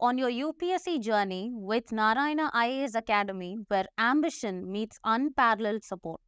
on your UPSC journey with Narayana IAS Academy, where ambition meets unparalleled support.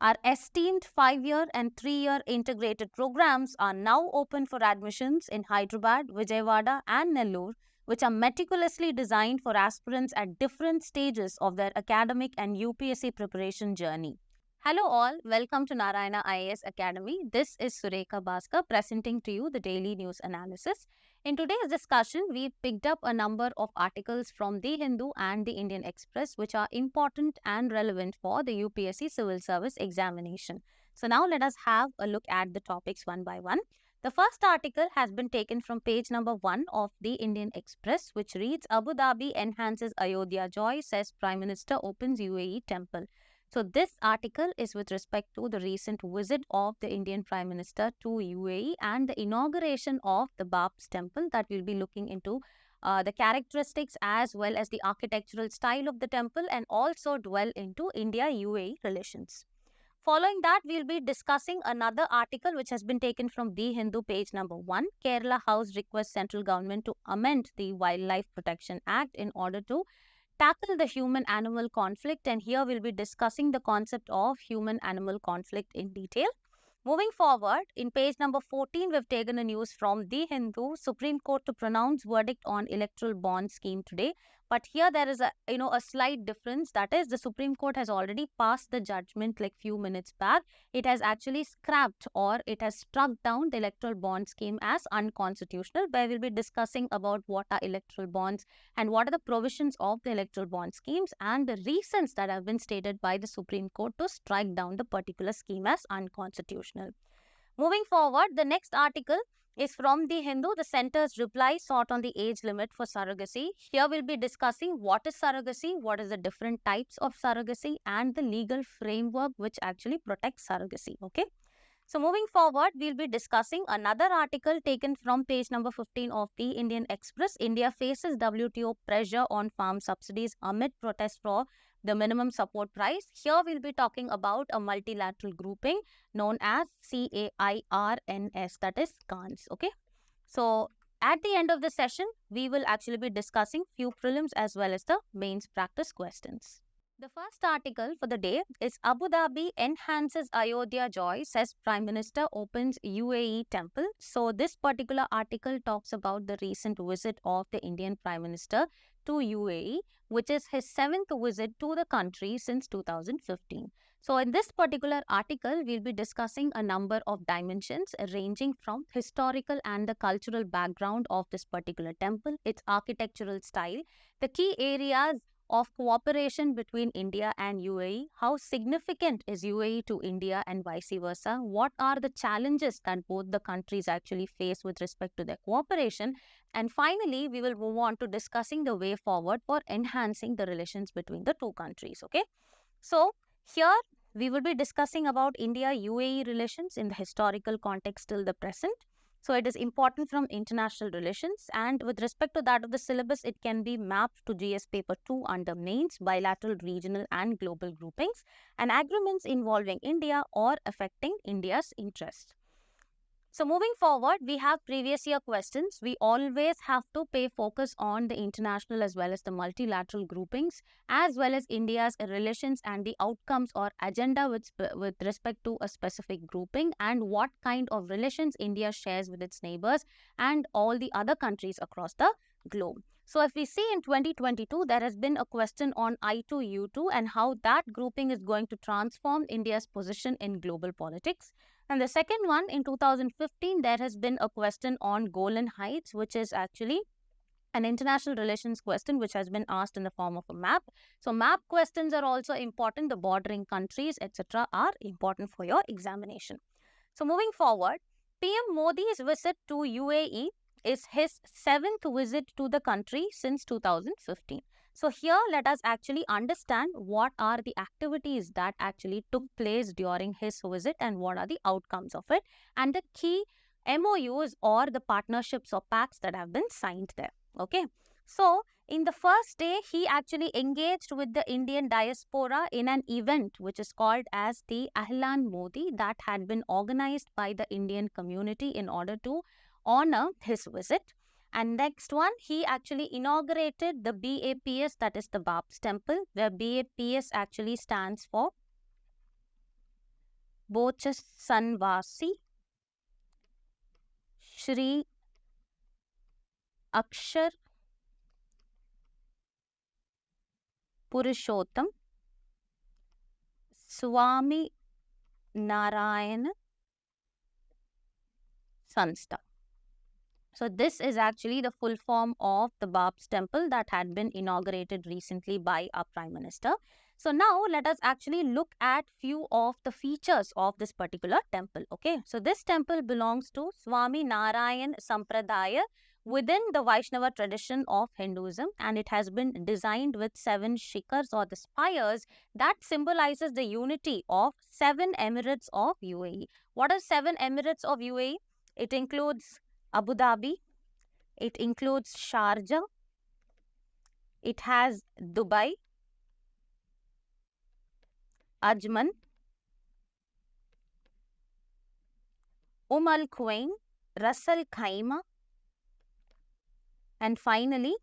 Our esteemed 5-year and 3-year integrated programs are now open for admissions in Hyderabad, Vijayawada, and Nellore, which are meticulously designed for aspirants at different stages of their academic and UPSC preparation journey. Hello all, welcome to Narayana IAS Academy. This is Surekha Bhaskar presenting to you the daily news analysis. In today's discussion, we picked up a number of articles from The Hindu and The Indian Express which are important and relevant for the UPSC Civil Service examination. So now let us have a look at the topics one by one. The first article has been taken from page number 1 of The Indian Express, which reads, Abu Dhabi enhances Ayodhya joy, says Prime Minister opens UAE Temple. So this article is with respect to the recent visit of the Indian Prime Minister to UAE and the inauguration of the Bab's Temple, that we'll be looking into the characteristics as well as the architectural style of the temple, and also dwell into India-UAE relations. Following that, we'll be discussing another article which has been taken from The Hindu, page number 1. Kerala House requests central government to amend the Wildlife Protection Act in order to tackle the human-animal conflict, and here we'll be discussing the concept of human-animal conflict in detail. Moving forward, in page number 14, we've taken a news from The Hindu. Supreme Court to pronounce verdict on electoral bond scheme today. But here there is a slight difference. That is, the Supreme Court has already passed the judgment like few minutes back. It has actually scrapped, or it has struck down the electoral bond scheme as unconstitutional, where we'll be discussing about what are electoral bonds and what are the provisions of the electoral bond schemes and the reasons that have been stated by the Supreme Court to strike down the particular scheme as unconstitutional. Moving forward, the next article is from The Hindu. The centre's reply sought on the age limit for surrogacy. Here we'll be discussing what is surrogacy, what is the different types of surrogacy, and the legal framework which actually protects surrogacy. Okay. So moving forward, we'll be discussing another article taken from page number 15 of The Indian Express. India faces WTO pressure on farm subsidies amid protest for the minimum support price. Here we'll be talking about a multilateral grouping known as CAIRNS, that is CANS. Okay. So at the end of the session, we will actually be discussing few prelims as well as the mains practice questions. The first article for the day is Abu Dhabi enhances Ayodhya joy, says Prime Minister opens UAE Temple. So this particular article talks about the recent visit of the Indian Prime Minister to UAE, which is his 7th visit to the country since 2015. So in this particular article, we'll be discussing a number of dimensions ranging from historical and the cultural background of this particular temple, its architectural style, the key areas of cooperation between India and UAE, how significant is UAE to India and vice versa, what are the challenges that both the countries actually face with respect to their cooperation, and finally, we will move on to discussing the way forward for enhancing the relations between the two countries. Okay, so here we will be discussing about India-UAE relations in the historical context till the present. So it is important from international relations, and with respect to that of the syllabus, it can be mapped to GS paper 2 under mains, bilateral, regional and global groupings, and agreements involving India or affecting India's interests. So moving forward, we have previous year questions. We always have to pay focus on the international as well as the multilateral groupings, as well as India's relations and the outcomes or agenda with respect to a specific grouping, and what kind of relations India shares with its neighbors and all the other countries across the globe. So if we see in 2022, there has been a question on I2U2 and how that grouping is going to transform India's position in global politics. And the second one, in 2015, there has been a question on Golan Heights, which is actually an international relations question which has been asked in the form of a map. So map questions are also important. The bordering countries, etc. are important for your examination. So moving forward, PM Modi's visit to UAE is his 7th visit to the country since 2015. So here let us actually understand what are the activities that actually took place during his visit and what are the outcomes of it, and the key MOUs or the partnerships or pacts that have been signed there. Okay. So in the first day, he actually engaged with the Indian diaspora in an event which is called as the Ahlan Modi, that had been organized by the Indian community in order to honor his visit. And next one, he actually inaugurated the BAPS, that is the Bab's Temple, where BAPS actually stands for Bochas Sanvasi Shri Akshar Purushottam Swami Narayana Sanstha. So this is actually the full form of the Bab's Temple that had been inaugurated recently by our Prime Minister. So now let us actually look at few of the features of this particular temple. Okay, so this temple belongs to Swami Narayan Sampradaya within the Vaishnava tradition of Hinduism, and it has been designed with 7 shikhars or the spires that symbolizes the unity of 7 emirates of UAE. What are 7 emirates of UAE? It includes Abu Dhabi, it includes Sharjah, it has Dubai, Ajman, Al Quwain, Ras Al Khaimah, and finally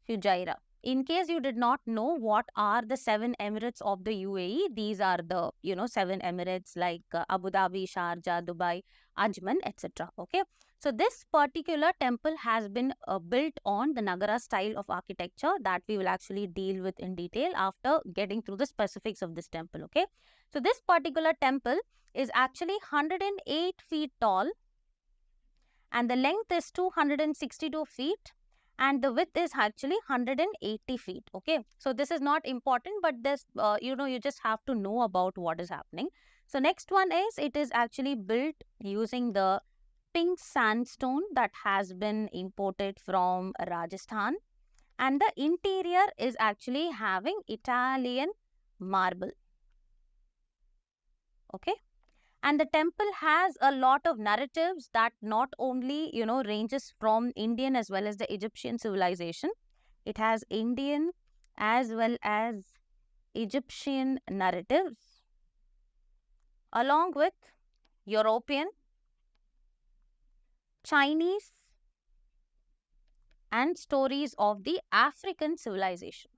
Fujairah. In case you did not know what are the 7 emirates of the UAE, these are the 7 emirates like Abu Dhabi, Sharjah, Dubai, Ajman, etc. Okay, so this particular temple has been built on the Nagara style of architecture that we will actually deal with in detail after getting through the specifics of this temple. Okay, so this particular temple is actually 108 feet tall and the length is 262 feet and the width is actually 180 feet. Okay, so this is not important, but this you just have to know about what is happening. So next one is, it is actually built using the pink sandstone that has been imported from Rajasthan, and the interior is actually having Italian marble. Okay, and the temple has a lot of narratives that not only ranges from Indian as well as the Egyptian civilization. It has Indian as well as Egyptian narratives along with European, Chinese and stories of the African civilization.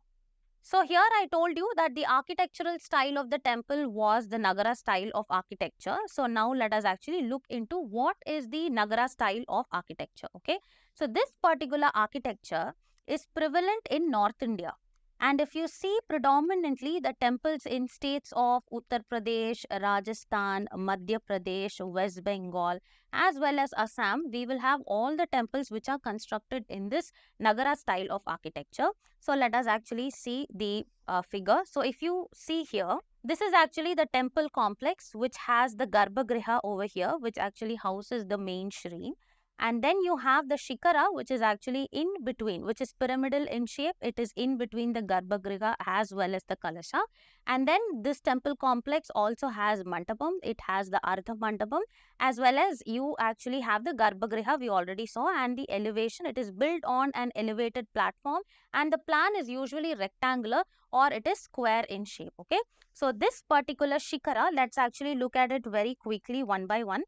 So here I told you that the architectural style of the temple was the Nagara style of architecture. So now let us actually look into what is the Nagara style of architecture. Okay, so this particular architecture is prevalent in North India. And if you see predominantly the temples in states of Uttar Pradesh, Rajasthan, Madhya Pradesh, West Bengal, as well as Assam, we will have all the temples which are constructed in this Nagara style of architecture. So let us actually see the figure. So if you see here, this is actually the temple complex which has the Garbhagriha over here, which actually houses the main shrine. And then you have the Shikara, which is actually in between, which is pyramidal in shape. It is in between the Garbhagriha as well as the Kalasha. And then this temple complex also has Mandapam. It has the Ardha Mandapam, as well as you actually have the Garbhagriha we already saw, and the elevation. It is built on an elevated platform, and the plan is usually rectangular or it is square in shape. Okay, so this particular Shikara, let's actually look at it very quickly one by one.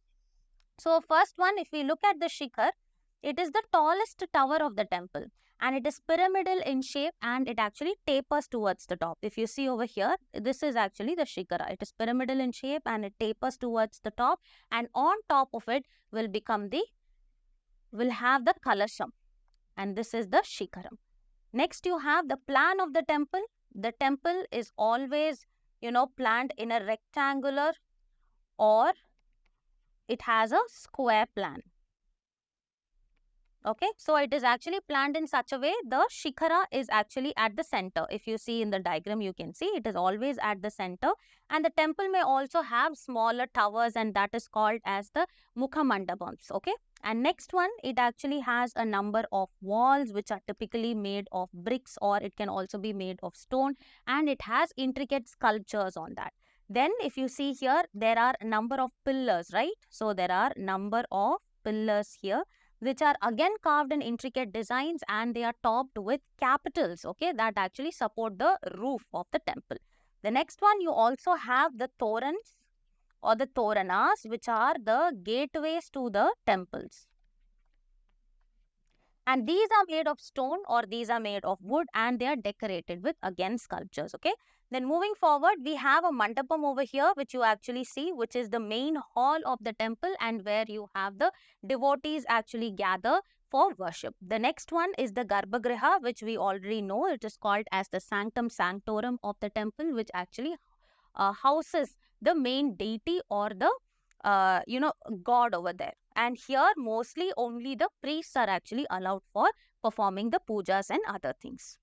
So first one, if we look at the Shikhar, it is the tallest tower of the temple and it is pyramidal in shape and it actually tapers towards the top. If you see over here, this is actually the Shikara. It is pyramidal in shape and it tapers towards the top, and on top of it will have the Kalasham, and this is the Shikharam. Next you have the plan of the temple. The temple is always planned in a rectangular or it has a square plan. Okay, so it is actually planned in such a way the Shikhara is actually at the center. If you see in the diagram, you can see it is always at the center, and the temple may also have smaller towers, and that is called as the Mukha Mandapams. Okay, and next one, it actually has a number of walls which are typically made of bricks or it can also be made of stone, and it has intricate sculptures on that. Then if you see here, there are a number of pillars, right? So there are number of pillars here which are again carved in intricate designs, and they are topped with capitals, okay, that actually support the roof of the temple. The next one, you also have the torans or the toranas, which are the gateways to the temples. And these are made of stone or these are made of wood, and they are decorated with, again, sculptures. Okay. Then moving forward, we have a mandapam over here, which you actually see, which is the main hall of the temple and where you have the devotees actually gather for worship. The next one is the Garbhagriha, which we already know. It is called as the Sanctum Sanctorum of the temple, which actually houses the main deity or the god over there. And here mostly only the priests are actually allowed for performing the pujas and other things.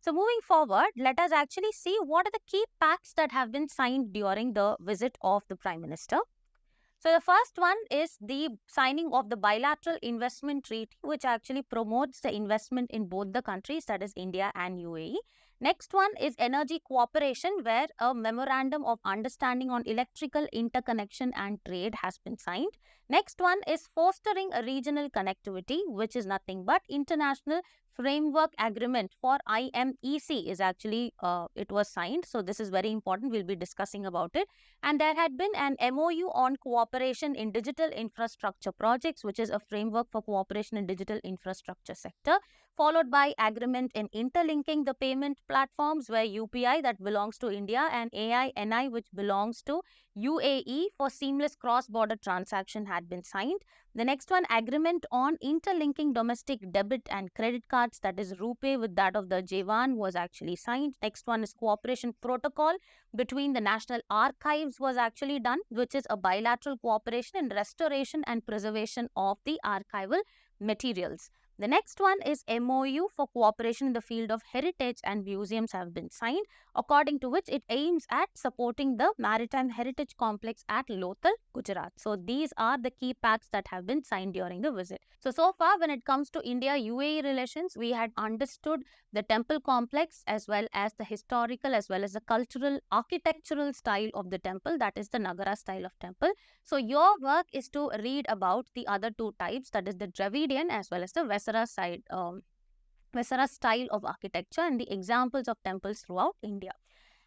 So moving forward, let us actually see what are the key pacts that have been signed during the visit of the Prime Minister. So the first one is the signing of the bilateral investment treaty, which actually promotes the investment in both the countries, that is India and UAE. Next one is energy cooperation, where a memorandum of understanding on electrical interconnection and trade has been signed. Next one is fostering a regional connectivity, which is nothing but international framework agreement for IMEC is actually it was signed. So this is very important. We'll be discussing about it. And there had been an MOU on cooperation in digital infrastructure projects, which is a framework for cooperation in digital infrastructure sector, followed by agreement in interlinking the payment platforms, where UPI, that belongs to India, and AINI, which belongs to UAE, for seamless cross-border transaction had been signed. The next one, agreement on interlinking domestic debit and credit cards, that is RuPay, with that of the J1 was actually signed. Next one is cooperation protocol between the National Archives was actually done, which is a bilateral cooperation in restoration and preservation of the archival materials. The next one is MOU for cooperation in the field of heritage and museums have been signed, according to which it aims at supporting the Maritime Heritage Complex at Lothal, Gujarat. So these are the key pacts that have been signed during the visit. So far when it comes to India-UAE relations, we had understood the temple complex as well as the historical as well as the cultural architectural style of the temple, that is the Nagara style of temple. So your work is to read about the other two types, that is the Dravidian as well as the Vesara style of architecture and the examples of temples throughout India.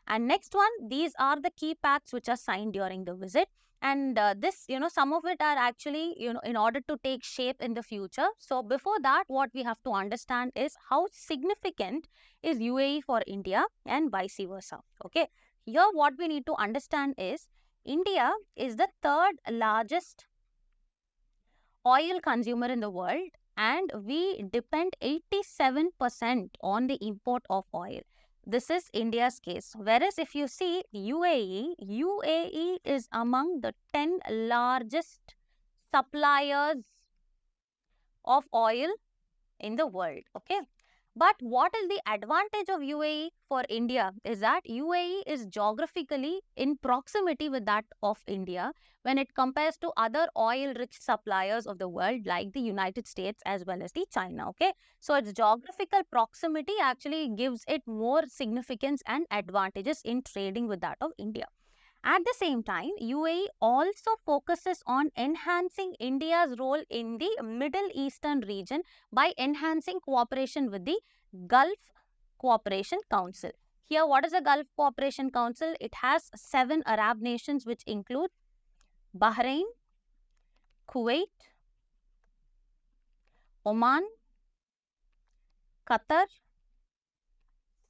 And next one, these are the key pacts which are signed during the visit. And some of it are actually, in order to take shape in the future. So before that, what we have to understand is how significant is UAE for India and vice versa. Okay. Here, what we need to understand is India is the third largest oil consumer in the world, and we depend 87% on the import of oil. This is India's case. Whereas if you see UAE is among the 10 largest suppliers of oil in the world. Okay. But what is the advantage of UAE for India is that UAE is geographically in proximity with that of India when it compares to other oil-rich suppliers of the world like the United States as well as the China. Okay, so its geographical proximity actually gives it more significance and advantages in trading with that of India. At the same time, UAE also focuses on enhancing India's role in the Middle Eastern region by enhancing cooperation with the Gulf Cooperation Council. Here, what is the Gulf Cooperation Council? It has 7 Arab nations which include Bahrain, Kuwait, Oman, Qatar,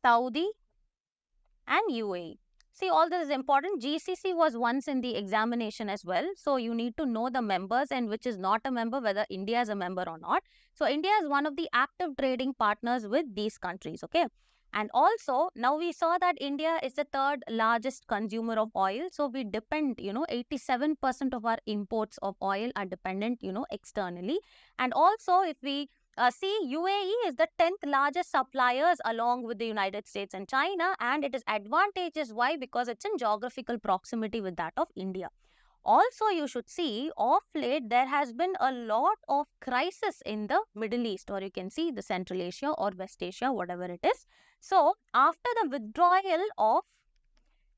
Saudi and UAE. See, all this is important. GCC was once in the examination as well. So you need to know the members and which is not a member, whether India is a member or not. So India is one of the active trading partners with these countries. Okay. And also, now we saw that India is the third largest consumer of oil. So we depend, 87% of our imports of oil are dependent, externally. And also, if we see, UAE is the 10th largest suppliers along with the United States and China, and it is advantageous. Why? Because it's in geographical proximity with that of India. Also, you should see, of late, there has been a lot of crisis in the Middle East, or you can see the Central Asia or West Asia, whatever it is. So, after the withdrawal of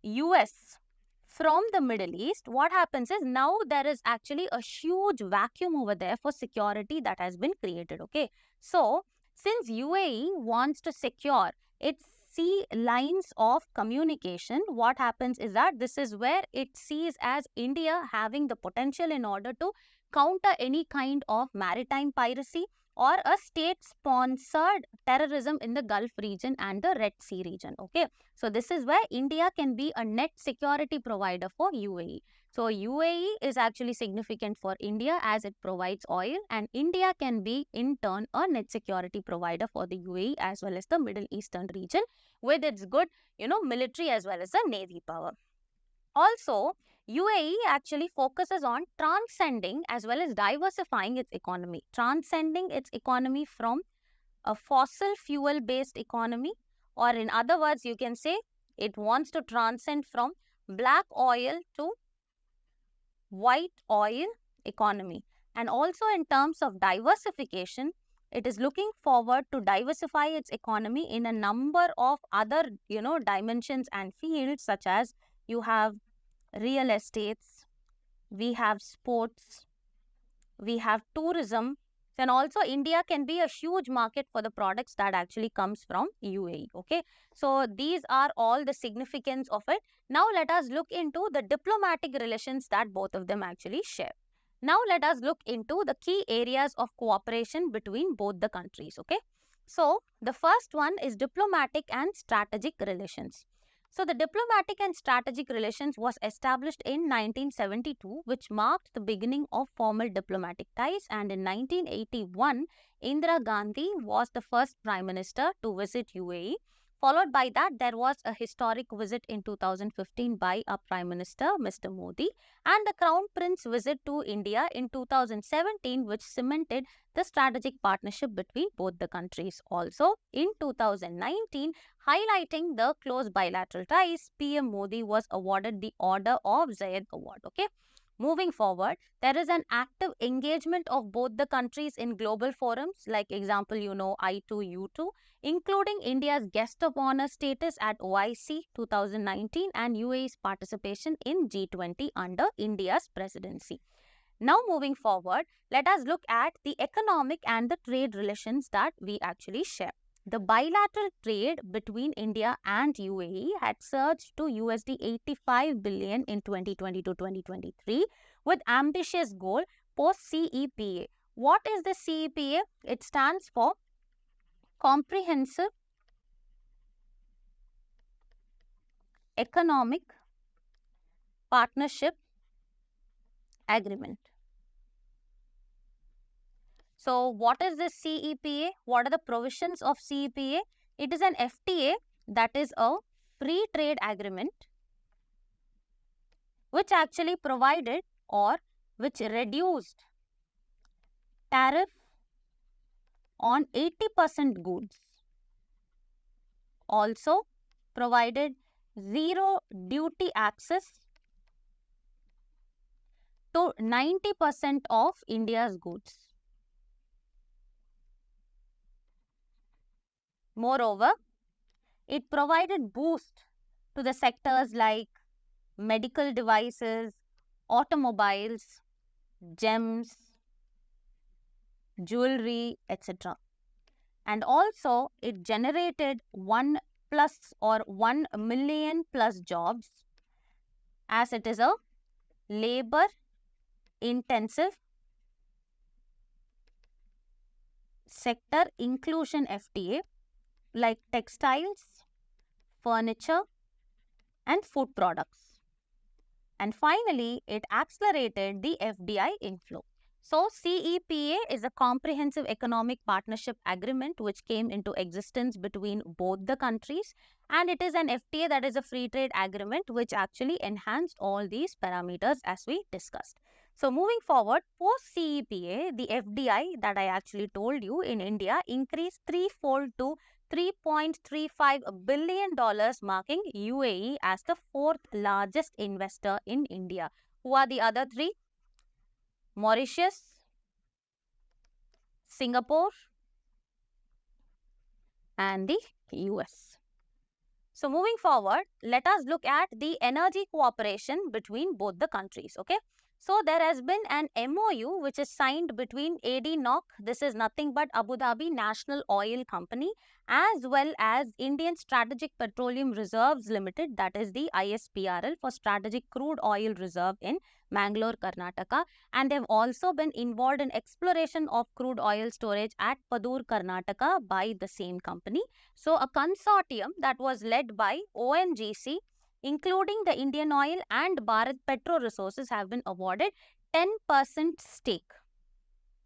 US from the Middle East, what happens is now there is actually a huge vacuum over there for security that has been created. Okay, so since UAE wants to secure its sea lines of communication, what happens is that this is where it sees as India having the potential in order to counter any kind of maritime piracy or a state-sponsored terrorism in the Gulf region and the Red Sea region. Okay, so this is where India can be a net security provider for UAE. So UAE is actually significant for India as it provides oil, and India can be in turn a net security provider for the UAE as well as the Middle Eastern region with its good, military as well as the navy power. Also, UAE actually focuses on transcending as well as diversifying its economy, transcending its economy from a fossil fuel based economy, or in other words, you can say it wants to transcend from black oil to white oil economy. And also in terms of diversification, it is looking forward to diversify its economy in a number of other, dimensions and fields, such as you have real estates, we have sports, we have tourism. Then also India can be a huge market for the products that actually comes from UAE. Okay, so these are all the significance of it. Now let us look into the diplomatic relations that both of them actually share. Now let us look into the key areas of cooperation between both the countries. Okay, so the first one is diplomatic and strategic relations. So the diplomatic and strategic relations was established in 1972, which marked the beginning of formal diplomatic ties, and in 1981, Indira Gandhi was the first Prime Minister to visit UAE. Followed by that, there was a historic visit in 2015 by our Prime Minister, Mr. Modi, and the Crown Prince visit to India in 2017, which cemented the strategic partnership between both the countries. Also, in 2019, highlighting the close bilateral ties, PM Modi was awarded the Order of Zayed Award. Okay. Moving forward, there is an active engagement of both the countries in global forums, like example, I2U2, including India's guest of honor status at OIC 2019 and UAE's participation in G20 under India's presidency. Now moving forward, let us look at the economic and the trade relations that we actually share. The bilateral trade between India and UAE had surged to USD 85 billion in 2020 to 2023 with ambitious goal post CEPA. What is the CEPA? It stands for Comprehensive Economic Partnership Agreement. So what is this CEPA? What are the provisions of CEPA? It is an FTA, that is a free trade agreement, which actually provided or which reduced tariff on 80% goods. Also provided zero duty access to 90% of India's goods. Moreover, it provided boost to the sectors like medical devices, automobiles, gems, jewelry, etc. And also it generated 1 million plus jobs, as it is a labor intensive sector inclusion FTA like textiles, furniture and food products. And finally, it accelerated the FDI inflow. So, CEPA is a comprehensive economic partnership agreement which came into existence between both the countries, and it is an FTA, that is a free trade agreement, which actually enhanced all these parameters as we discussed. So, moving forward, post CEPA, the FDI that I actually told you in India increased threefold to $3.35 billion, marking UAE as the fourth largest investor in India. Who are the other three? Mauritius, Singapore and the US. So moving forward, let us look at the energy cooperation between both the countries. Okay. So there has been an MOU which is signed between ADNOC, this is nothing but Abu Dhabi National Oil Company, as well as Indian Strategic Petroleum Reserves Limited, that is the ISPRL, for Strategic Crude Oil Reserve in Mangalore, Karnataka. And they've also been involved in exploration of crude oil storage at Padur, Karnataka by the same company. So a consortium that was led by ONGC, including the Indian Oil and Bharat Petro Resources, have been awarded 10% stake,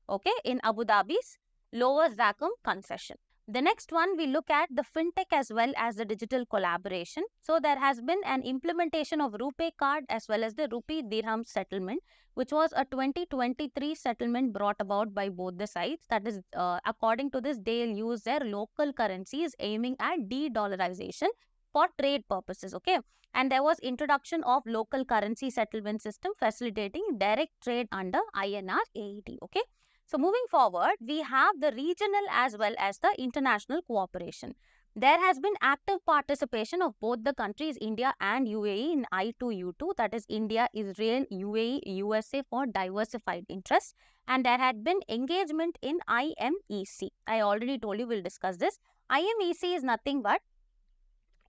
okay, in Abu Dhabi's Lower Zakum concession. The next one, we look at the fintech as well as the digital collaboration. So there has been an implementation of RuPay card as well as the rupee dirham settlement, which was a 2023 settlement brought about by both the sides. That is, according to this, they'll use their local currencies aiming at de-dollarization for trade purposes, okay. And there was introduction of local currency settlement system facilitating direct trade under INR AED, okay. So moving forward, we have the regional as well as the international cooperation. There has been active participation of both the countries, India and UAE, in I2U2, that is India, Israel, UAE, USA, for diversified interests. And there had been engagement in IMEC. I already told you we'll discuss this. IMEC is nothing but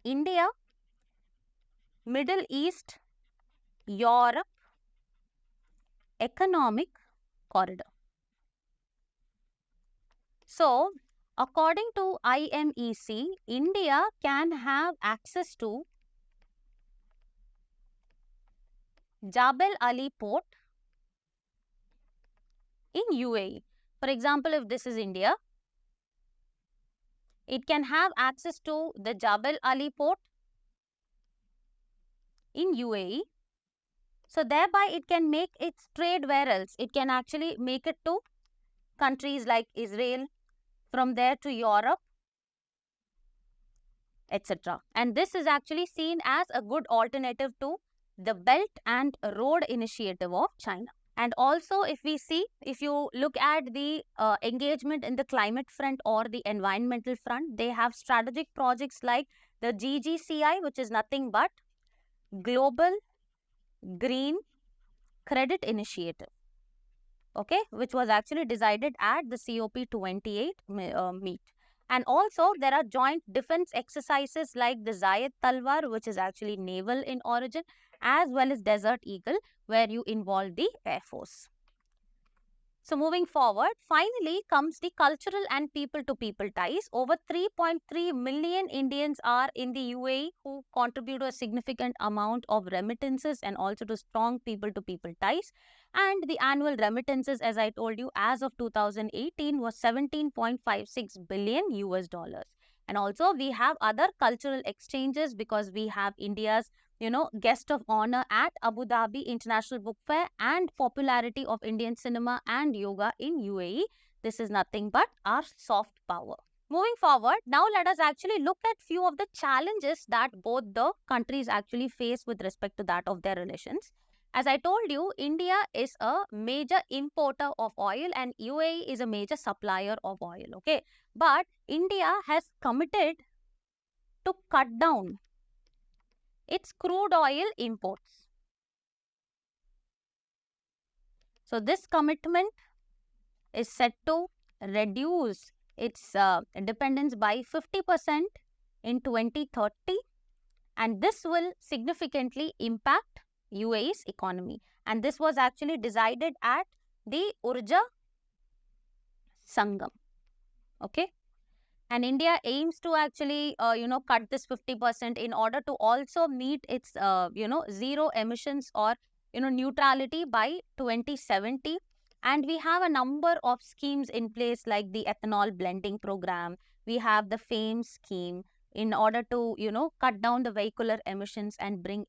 India, Middle East, Europe Economic Corridor. So, according to IMEC, India can have access to Jebel Ali Port in UAE. For example, if this is India, it can have access to the Jebel Ali Port in UAE. So, thereby it can make its trade where else? It can actually make it to countries like Israel, from there to Europe, etc. And this is actually seen as a good alternative to the Belt and Road Initiative of China. And also, if we see, if you look at the engagement in the climate front or the environmental front, they have strategic projects like the GGCI, which is nothing but Global Green Credit Initiative, okay, which was actually decided at the COP28 meet. And also, there are joint defense exercises like the Zayed Talwar, which is actually naval in origin, as well as Desert Eagle, where you involve the Air Force. So, moving forward, finally comes the cultural and people-to-people ties. Over 3.3 million Indians are in the UAE who contribute a significant amount of remittances and also to strong people-to-people ties. And the annual remittances, as I told you, as of 2018 was 17.56 billion US dollars. And also, we have other cultural exchanges because we have India's guest of honor at Abu Dhabi International Book Fair and popularity of Indian cinema and yoga in UAE. This is nothing but our soft power. Moving forward, now let us actually look at few of the challenges that both the countries actually face with respect to that of their relations. As I told you, India is a major importer of oil and UAE is a major supplier of oil, okay? But India has committed to cut down its crude oil imports. So, this commitment is set to reduce its dependence by 50% in 2030, and this will significantly impact UAE's economy. And this was actually decided at the Urja Sangam, okay? And India aims to actually, cut this 50% in order to also meet its, zero emissions or, neutrality by 2070. And we have a number of schemes in place like the ethanol blending program. We have the FAME scheme in order to, cut down the vehicular emissions and bring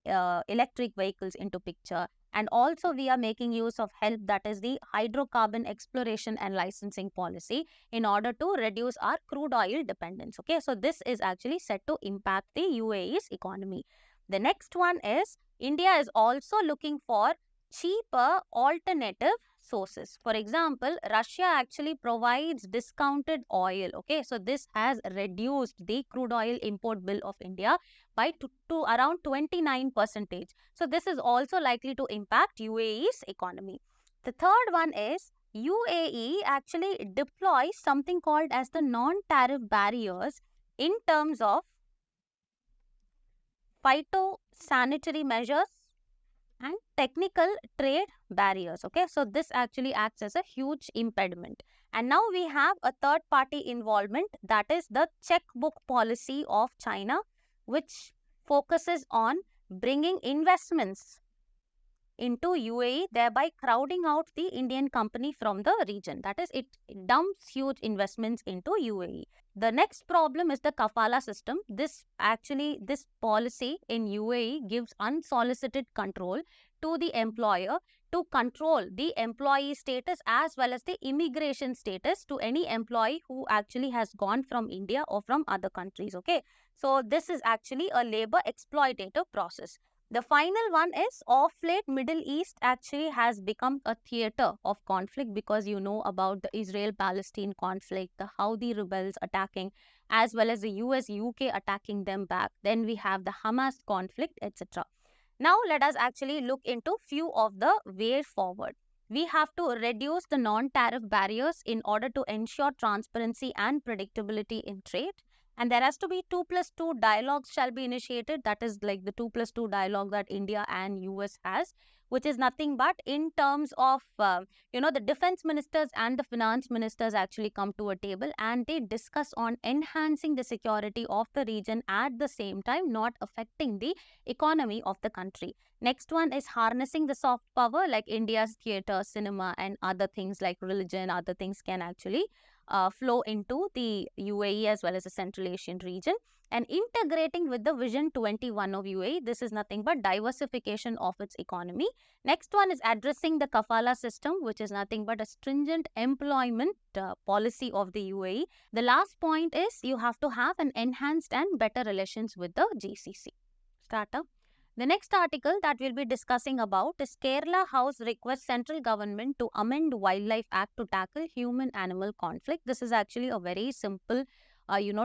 electric vehicles into picture. And also, we are making use of HELP, that is the hydrocarbon exploration and licensing policy, in order to reduce our crude oil dependence. Okay, so this is actually set to impact the UAE's economy. The next one is India is also looking for cheaper alternative sources. For example, Russia actually provides discounted oil. Okay, so this has reduced the crude oil import bill of India by to around 29%. So this is also likely to impact UAE's economy. The third one is UAE actually deploys something called as the non-tariff barriers in terms of phytosanitary measures and technical trade barriers. Okay, so this actually acts as a huge impediment. And now we have a third party involvement, that is the checkbook policy of China, which focuses on bringing investments into UAE, thereby crowding out the Indian company from the region. That is, it dumps huge investments into UAE. The next problem is the kafala system. This policy in UAE gives unsolicited control to the employer to control the employee status as well as the immigration status to any employee who actually has gone from India or from other countries. Okay, so this is actually a labor exploitative process. The final one is, of late, Middle East actually has become a theater of conflict, because you know about the Israel-Palestine conflict, the Houthi rebels attacking, as well as the US-UK attacking them back. Then we have the Hamas conflict, etc. Now let us actually look into few of the way forward. We have to reduce the non-tariff barriers in order to ensure transparency and predictability in trade. And there has to be 2+2 dialogues shall be initiated. That is like the 2+2 dialogue that India and US has, which is nothing but in terms of, the defense ministers and the finance ministers actually come to a table and they discuss on enhancing the security of the region at the same time, not affecting the economy of the country. Next one is harnessing the soft power, like India's theatre, cinema, and other things like religion, other things can actually flow into the UAE as well as the Central Asian region, and integrating with the Vision 21 of UAE. This is nothing but diversification of its economy. Next one is addressing the kafala system, which is nothing but a stringent employment policy of the UAE. The last point is you have to have an enhanced and better relations with the GCC. Startup. The next article that we'll be discussing about is Kerala House requests central government to amend Wildlife Act to tackle human-animal conflict. This is actually a very simple,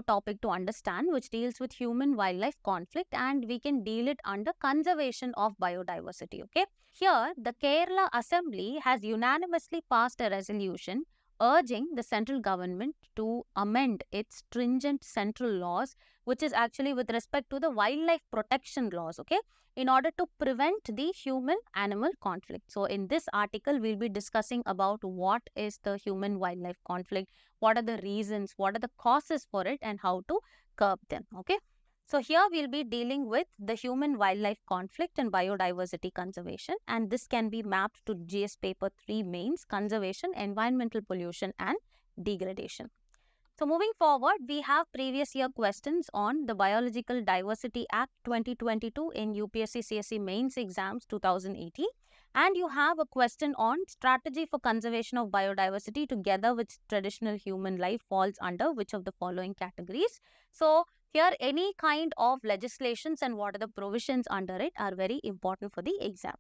topic to understand, which deals with human-wildlife conflict, and we can deal it under conservation of biodiversity. Okay. Here, the Kerala Assembly has unanimously passed a resolution urging the central government to amend its stringent central laws, which is actually with respect to the wildlife protection laws, okay, in order to prevent the human-animal conflict. So in this article, we'll be discussing about what is the human-wildlife conflict, what are the reasons, what are the causes for it, and how to curb them, okay. So here we'll be dealing with the human-wildlife conflict and biodiversity conservation, and this can be mapped to GS paper 3 mains, conservation, environmental pollution and degradation. So moving forward, we have previous year questions on the Biological Diversity Act 2022 in UPSC CSE mains exams 2018, and you have a question on strategy for conservation of biodiversity together with traditional human life falls under which of the following categories. So here any kind of legislations and what are the provisions under it are very important for the exam.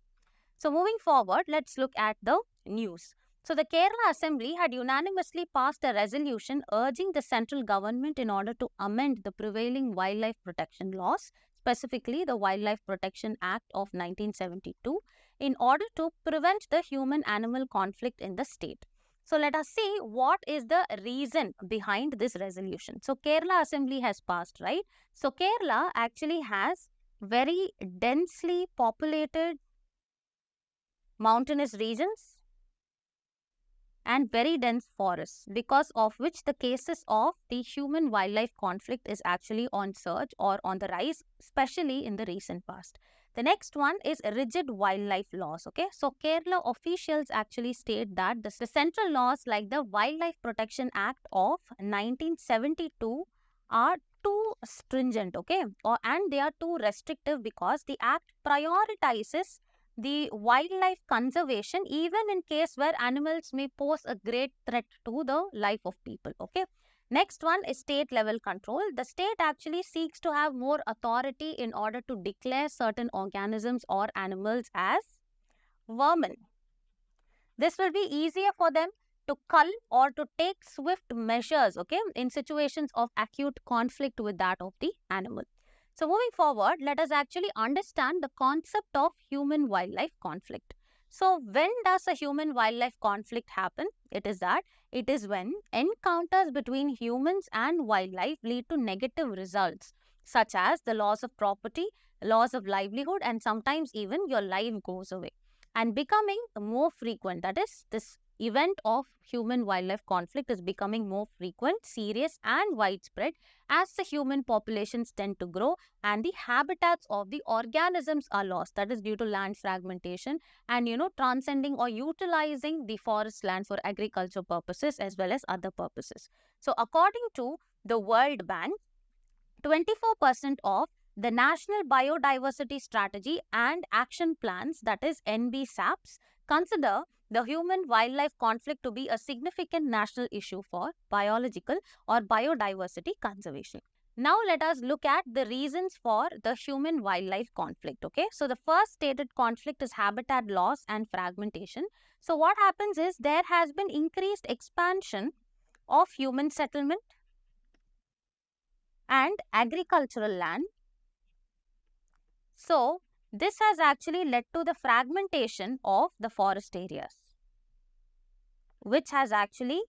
So moving forward, let's look at the news. So the Kerala Assembly had unanimously passed a resolution urging the central government in order to amend the prevailing wildlife protection laws, specifically the Wildlife Protection Act of 1972, in order to prevent the human-animal conflict in the state. So let us see what is the reason behind this resolution. So Kerala Assembly has passed, right? So Kerala actually has very densely populated mountainous regions and very dense forests, because of which the cases of the human-wildlife conflict is actually on surge or on the rise, especially in the recent past. The next one is rigid wildlife laws. Okay, so Kerala officials actually state that the central laws like the Wildlife Protection Act of 1972 are too stringent, okay, and they are too restrictive because the act prioritizes the wildlife conservation even in case where animals may pose a great threat to the life of people, okay. Next one is state level control. The state actually seeks to have more authority in order to declare certain organisms or animals as vermin. This will be easier for them to cull or to take swift measures, okay, in situations of acute conflict with that of the animal. So moving forward, let us actually understand the concept of human-wildlife conflict. So when does a human-wildlife conflict happen? It is when encounters between humans and wildlife lead to negative results, such as the loss of property, loss of livelihood, and sometimes even your life goes away. And becoming more frequent, that is, this event of human wildlife conflict is becoming more frequent, serious, and widespread as the human populations tend to grow and the habitats of the organisms are lost. That is due to land fragmentation and transcending or utilizing the forest land for agriculture purposes as well as other purposes. So according to the World Bank, 24% of the National Biodiversity Strategy and Action Plans, that is NBSAPs, consider the human-wildlife conflict to be a significant national issue for biological or biodiversity conservation. Now let us look at the reasons for the human-wildlife conflict, okay? So the first stated conflict is habitat loss and fragmentation. So what happens is there has been increased expansion of human settlement and agricultural land. So this has actually led to the fragmentation of the forest areas, which has actually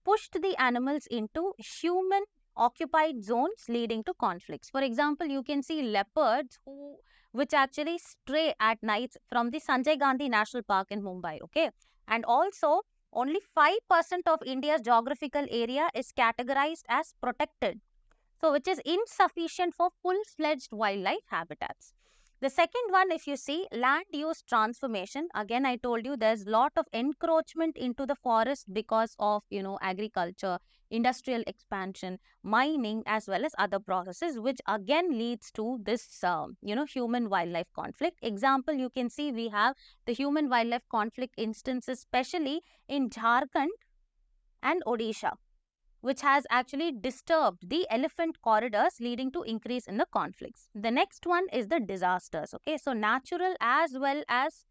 pushed the animals into human occupied zones leading to conflicts. For example, you can see leopards which actually stray at night from the Sanjay Gandhi National Park in Mumbai, okay? And also only 5% of India's geographical area is categorized as protected, so which is insufficient for full-fledged wildlife habitats. The second one, if you see, land use transformation. Again, I told you there's a lot of encroachment into the forest because of, agriculture, industrial expansion, mining, as well as other processes, which again leads to this, human-wildlife conflict. Example, you can see we have the human-wildlife conflict instances, especially in Jharkhand and Odisha, which has actually disturbed the elephant corridors, leading to increase in the conflicts. The next one is the disasters. Okay, so natural as well as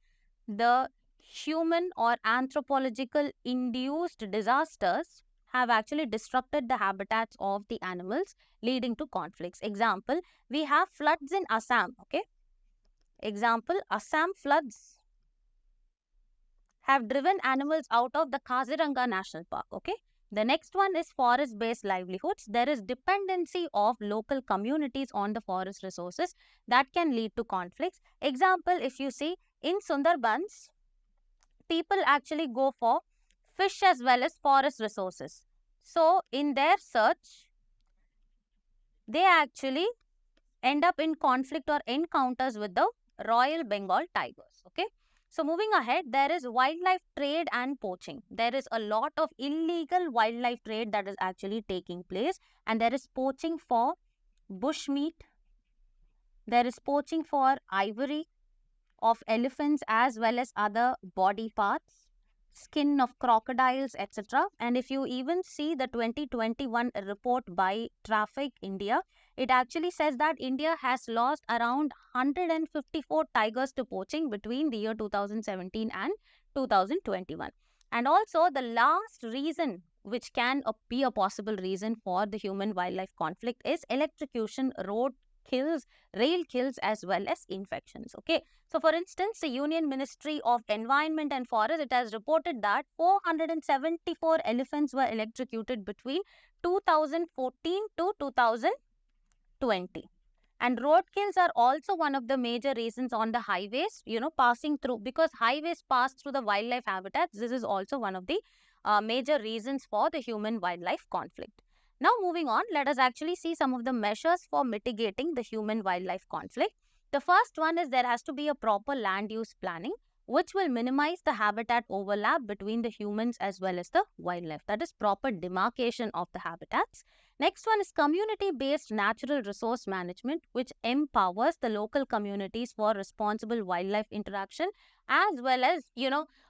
the human or anthropological induced disasters have actually disrupted the habitats of the animals, leading to conflicts. Example, we have floods in Assam. Okay, example, Assam floods have driven animals out of the Kaziranga National Park. Okay. The next one is forest-based livelihoods. There is dependency of local communities on the forest resources that can lead to conflicts. Example, if you see in Sundarbans, people actually go for fish as well as forest resources. So in their search, they actually end up in conflict or encounters with the Royal Bengal tigers. Okay. So moving ahead, there is wildlife trade and poaching. There is a lot of illegal wildlife trade that is actually taking place, and there is poaching for bushmeat. There is poaching for ivory of elephants as well as other body parts, skin of crocodiles, etc. And if you even see the 2021 report by Traffic India, it actually says that India has lost around 154 tigers to poaching between the year 2017 and 2021. And also the last reason which can be a possible reason for the human-wildlife conflict is electrocution, road kills, rail kills, as well as infections. Okay. So, for instance, the Union Ministry of Environment and Forest, it has reported that 474 elephants were electrocuted between 2014 to 2020. And roadkills are also one of the major reasons on the highways, passing through, because highways pass through the wildlife habitats. This is also one of the major reasons for the human-wildlife conflict. Now, moving on, let us actually see some of the measures for mitigating the human-wildlife conflict. The first one is there has to be a proper land use planning, which will minimize the habitat overlap between the humans as well as the wildlife. That is proper demarcation of the habitats. Next one is community-based natural resource management, which empowers the local communities for responsible wildlife interaction as well as,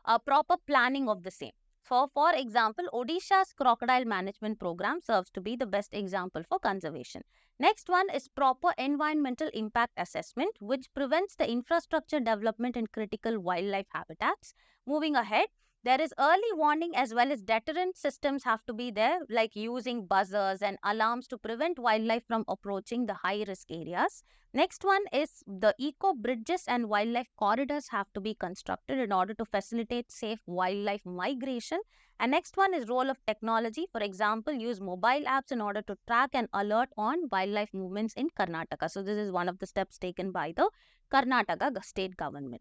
a proper planning of the same. So, for example, Odisha's crocodile management program serves to be the best example for conservation. Next one is proper environmental impact assessment, which prevents the infrastructure development in critical wildlife habitats. Moving ahead, There is early warning as well as deterrent systems have to be there, like using buzzers and alarms to prevent wildlife from approaching the high risk areas. Next one is the eco bridges and wildlife corridors have to be constructed in order to facilitate safe wildlife migration. And next one is role of technology. For example, use mobile apps in order to track and alert on wildlife movements in Karnataka. So this is one of the steps taken by the Karnataka state government.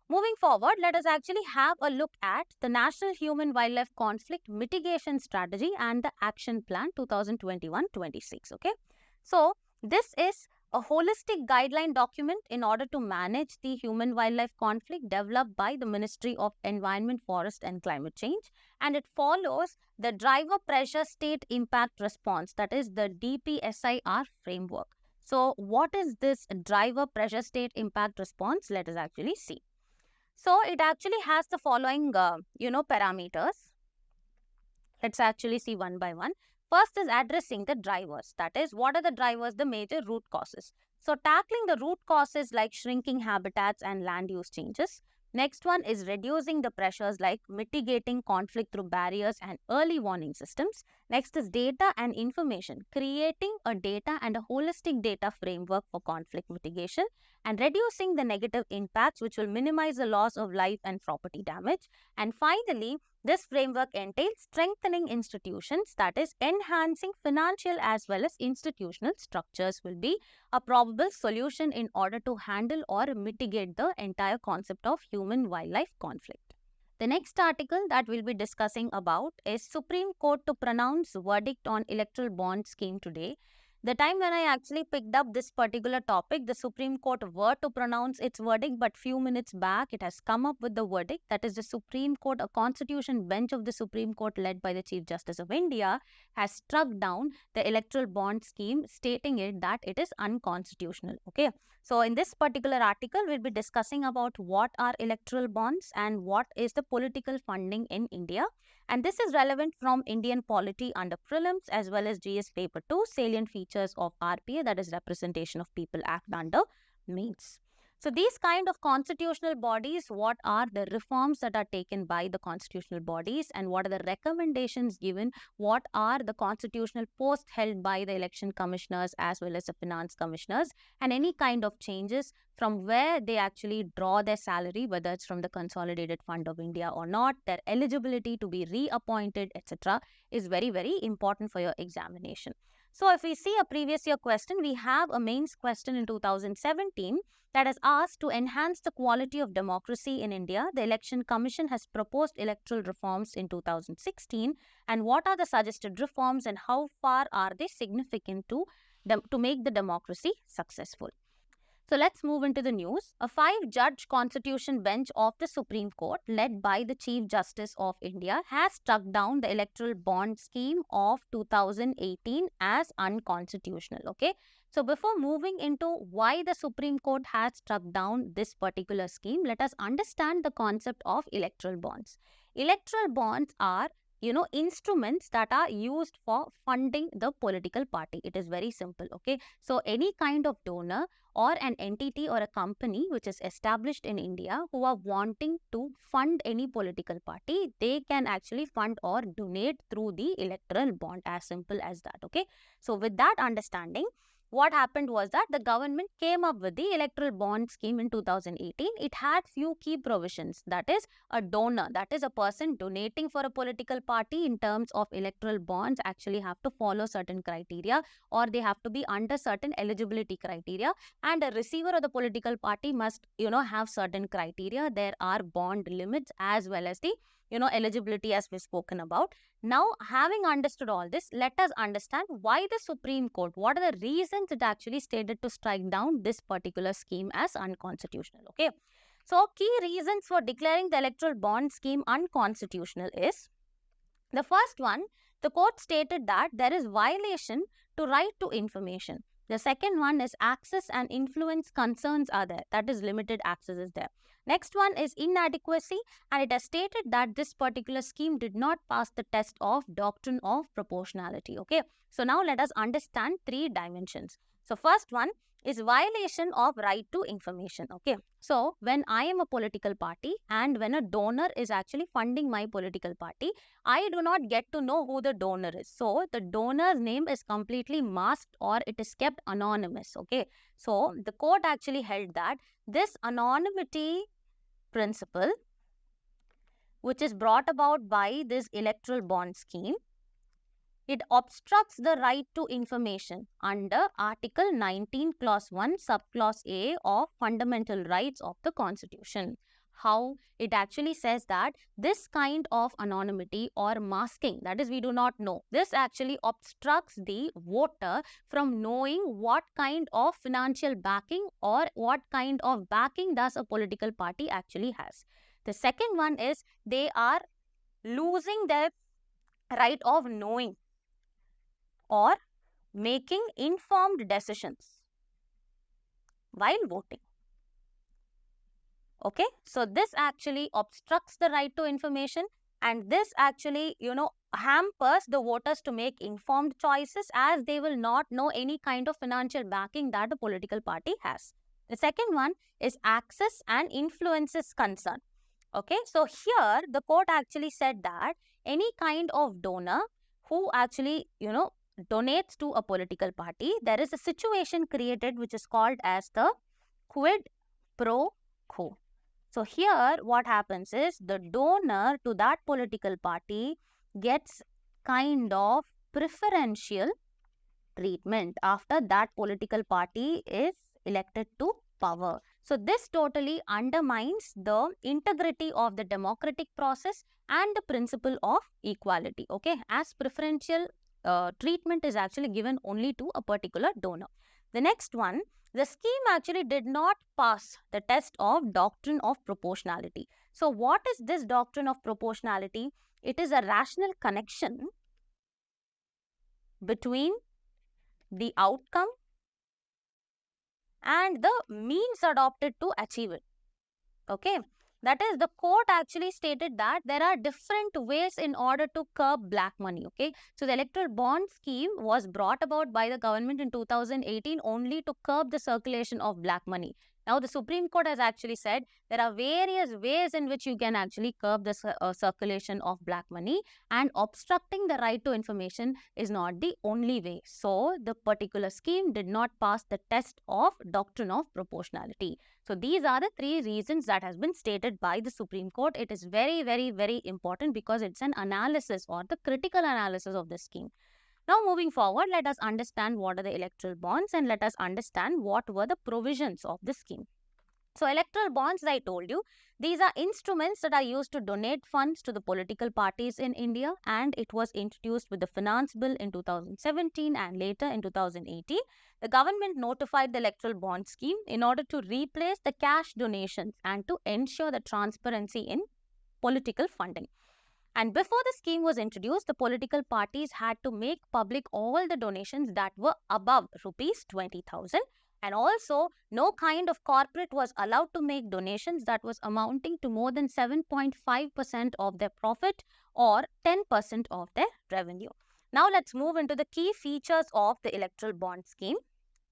Moving forward, let us actually have a look at the National Human Wildlife Conflict Mitigation Strategy and the Action Plan 2021-26. Okay, so this is a holistic guideline document in order to manage the human wildlife conflict developed by the Ministry of Environment, Forest and Climate Change, and it follows the Driver Pressure State Impact Response, that is the DPSIR framework. So what is this Driver Pressure State Impact Response? Let us actually see. So it actually has the following, parameters. Let's actually see one by one. First is addressing the drivers. That is, what are the drivers? The major root causes. So tackling the root causes like shrinking habitats and land use changes. Next one is reducing the pressures like mitigating conflict through barriers and early warning systems. Next is data and information, creating a data and a holistic data framework for conflict mitigation and reducing the negative impacts which will minimize the loss of life and property damage. And finally, this framework entails strengthening institutions, that is, enhancing financial as well as institutional structures will be a probable solution in order to handle or mitigate the entire concept of human-wildlife conflict. The next article that we'll be discussing about is Supreme Court to pronounce verdict on electoral bond scheme today. The time when I actually picked up this particular topic, the Supreme Court were to pronounce its verdict, but few minutes back it has come up with the verdict. That is, the Supreme Court, a constitution bench of the Supreme Court led by the Chief Justice of India, has struck down the electoral bond scheme, stating it that it is unconstitutional. Okay. So in this particular article, we'll be discussing about what are electoral bonds and what is the political funding in India. And this is relevant from Indian polity under prelims as well as GS paper 2, salient features of RPA, that is Representation of People Act under mains. So these kind of constitutional bodies, what are the reforms that are taken by the constitutional bodies and what are the recommendations given, what are the constitutional posts held by the election commissioners as well as the finance commissioners, and any kind of changes from where they actually draw their salary, whether it's from the Consolidated Fund of India or not, their eligibility to be reappointed, etc. is very, very important for your examination. So if we see a previous year question, we have a mains question in 2017 that is asked to enhance the quality of democracy in India. The Election Commission has proposed electoral reforms in 2016, and what are the suggested reforms and how far are they significant to make the democracy successful? So let's move into the news. A 5-judge constitution bench of the Supreme Court, led by the Chief Justice of India, has struck down the electoral bond scheme of 2018 as unconstitutional. Okay. So before moving into why the Supreme Court has struck down this particular scheme, let us understand the concept of electoral bonds. Electoral bonds are instruments that are used for funding the political party. It is very simple. Okay. So any kind of donor or an entity or a company which is established in India who are wanting to fund any political party, they can actually fund or donate through the electoral bond, as simple as that. Okay. So with that understanding, what happened was that the government came up with the electoral bond scheme in 2018. It had few key provisions. That is, a donor, that is a person donating for a political party in terms of electoral bonds, actually have to follow certain criteria, or they have to be under certain eligibility criteria, and a receiver of the political party must have certain criteria. There are bond limits as well as the eligibility, as we've spoken about. Now, having understood all this, let us understand why the Supreme Court, what are the reasons it actually stated to strike down this particular scheme as unconstitutional. Okay. So, key reasons for declaring the electoral bond scheme unconstitutional is, the first one, the court stated that there is violation to right to information. The second one is access and influence concerns are there. That is, limited access is there. Next one is inadequacy, and it has stated that this particular scheme did not pass the test of doctrine of proportionality. Okay. So now let us understand 3 dimensions. So first one, is violation of right to information. Okay, so when I am a political party and when a donor is actually funding my political party, I do not get to know who the donor is. So the donor's name is completely masked or it is kept anonymous. Okay, so the court actually held that this anonymity principle, which is brought about by this electoral bond scheme, it obstructs the right to information under Article 19, Clause 1, Subclause A of Fundamental Rights of the Constitution. How it actually says that this kind of anonymity or masking, that is, we do not know, this actually obstructs the voter from knowing what kind of financial backing or what kind of backing does a political party actually has. The second one is they are losing their right of knowing or making informed decisions while voting. Okay, so this actually obstructs the right to information, and this actually, hampers the voters to make informed choices as they will not know any kind of financial backing that a political party has. The second one is access and influences concern. Okay, so here the court actually said that any kind of donor who actually, donates to a political party, there is a situation created which is called as the quid pro quo. So here what happens is the donor to that political party gets kind of preferential treatment after that political party is elected to power. So this totally undermines the integrity of the democratic process and the principle of equality. Okay, as preferential treatment is actually given only to a particular donor. The next one, the scheme actually did not pass the test of doctrine of proportionality. So what is this doctrine of proportionality? It is a rational connection between the outcome and the means adopted to achieve it. Okay, that is, the court actually stated that there are different ways in order to curb black money. Okay, so the electoral bond scheme was brought about by the government in 2018 only to curb the circulation of black money. Now the Supreme Court has actually said there are various ways in which you can actually curb the circulation of black money, and obstructing the right to information is not the only way. So the particular scheme did not pass the test of doctrine of proportionality. So these are the three reasons that has been stated by the Supreme Court. It is very, very, very important because it's an analysis or the critical analysis of the scheme. Now moving forward, let us understand what are the electoral bonds and let us understand what were the provisions of the scheme. So electoral bonds, as I told you, these are instruments that are used to donate funds to the political parties in India, and it was introduced with the Finance Bill in 2017 and later in 2018. The government notified the electoral bond scheme in order to replace the cash donations and to ensure the transparency in political funding. And before the scheme was introduced, the political parties had to make public all the donations that were above rupees 20,000. And also, no kind of corporate was allowed to make donations that was amounting to more than 7.5% of their profit or 10% of their revenue. Now, let's move into the key features of the electoral bond scheme.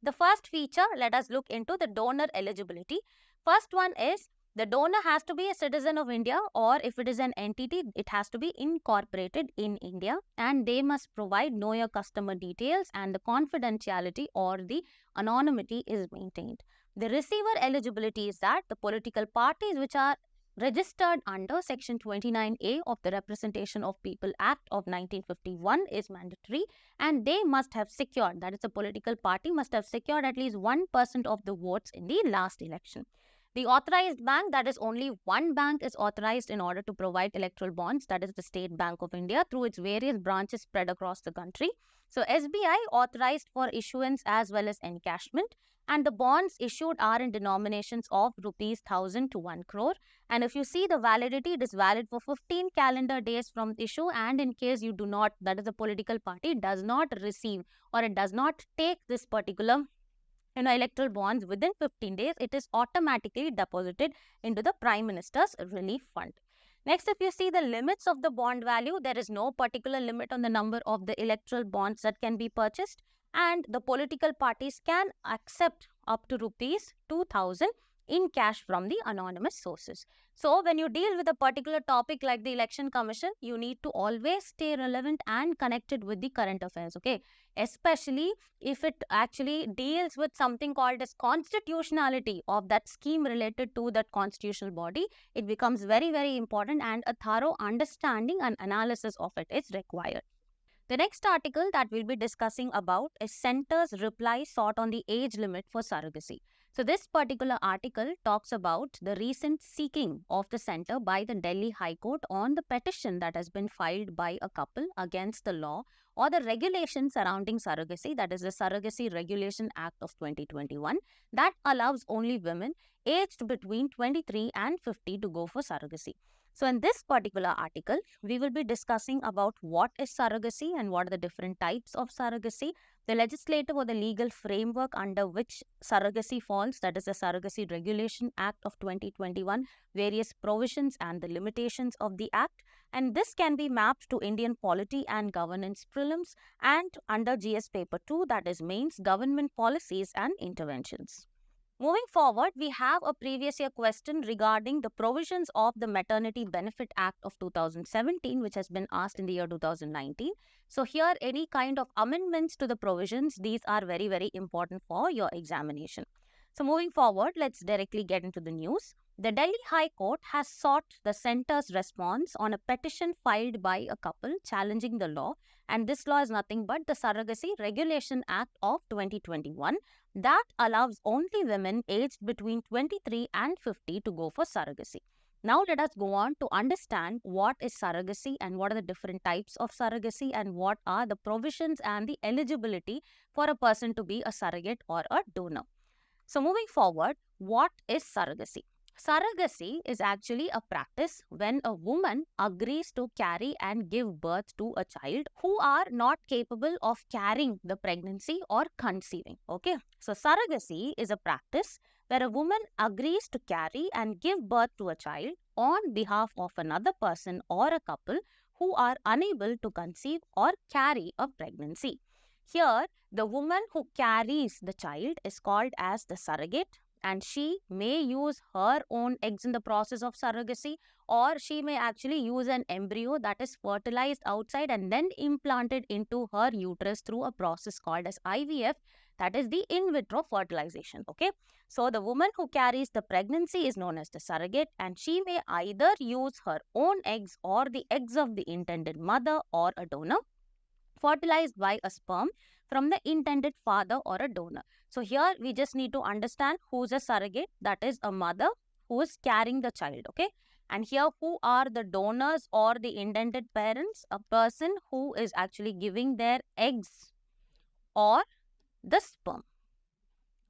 The first feature, let us look into the donor eligibility. First one is the donor has to be a citizen of India, or if it is an entity, it has to be incorporated in India, and they must provide know your customer details, and the confidentiality or the anonymity is maintained. The receiver eligibility is that the political parties which are registered under Section 29A of the Representation of People Act of 1951 is mandatory, and they must have secured, that is, a political party must have secured at least 1% of the votes in the last election. The authorized bank, that is, only one bank is authorized in order to provide electoral bonds, that is the State Bank of India, through its various branches spread across the country. So SBI authorized for issuance as well as encashment, and the bonds issued are in denominations of rupees 1,000 to 1 crore. And if you see the validity, it is valid for 15 calendar days from issue, and in case you do not, that is, the political party does not receive or it does not take this particular electoral bonds within 15 days, it is automatically deposited into the Prime Minister's Relief Fund. Next, if you see the limits of the bond value, there is no particular limit on the number of the electoral bonds that can be purchased, and the political parties can accept up to rupees 2,000 in cash from the anonymous sources. So when you deal with a particular topic like the Election Commission, you need to always stay relevant and connected with the current affairs, okay? Especially if it actually deals with something called as constitutionality of that scheme related to that constitutional body, it becomes very, very important, and a thorough understanding and analysis of it is required. The next article that we'll be discussing about is Centre's reply sought on the age limit for surrogacy. So this particular article talks about the recent seeking of the Centre by the Delhi High Court on the petition that has been filed by a couple against the law or the regulation surrounding surrogacy, that is the Surrogacy Regulation Act of 2021, that allows only women aged between 23 and 50 to go for surrogacy. So in this particular article, we will be discussing about what is surrogacy and what are the different types of surrogacy, the legislative or the legal framework under which surrogacy falls, that is the Surrogacy Regulation Act of 2021, various provisions and the limitations of the Act, and this can be mapped to Indian Polity and Governance Prelims and under GS Paper 2, that is Mains, Government Policies and Interventions. Moving forward, we have a previous year question regarding the provisions of the Maternity Benefit Act of 2017, which has been asked in the year 2019. So here, any kind of amendments to the provisions, these are very, very important for your examination. So moving forward, let's directly get into the news. The Delhi High Court has sought the Centre's response on a petition filed by a couple challenging the law, and this law is nothing but the Surrogacy Regulation Act of 2021 that allows only women aged between 23 and 50 to go for surrogacy. Now let us go on to understand what is surrogacy and what are the different types of surrogacy and what are the provisions and the eligibility for a person to be a surrogate or a donor. So moving forward, what is surrogacy? Surrogacy is actually a practice when a woman agrees to carry and give birth to a child who are not capable of carrying the pregnancy or conceiving. Okay, so surrogacy is a practice where a woman agrees to carry and give birth to a child on behalf of another person or a couple who are unable to conceive or carry a pregnancy. Here, the woman who carries the child is called as the surrogate, and she may use her own eggs in the process of surrogacy, or she may actually use an embryo that is fertilized outside and then implanted into her uterus through a process called as IVF, that is the in vitro fertilization. Okay, so the woman who carries the pregnancy is known as the surrogate, and she may either use her own eggs or the eggs of the intended mother or a donor fertilized by a sperm from the intended father or a donor. So here we just need to understand who's a surrogate, that is a mother who is carrying the child, okay? And here who are the donors or the intended parents, a person who is actually giving their eggs or the sperm,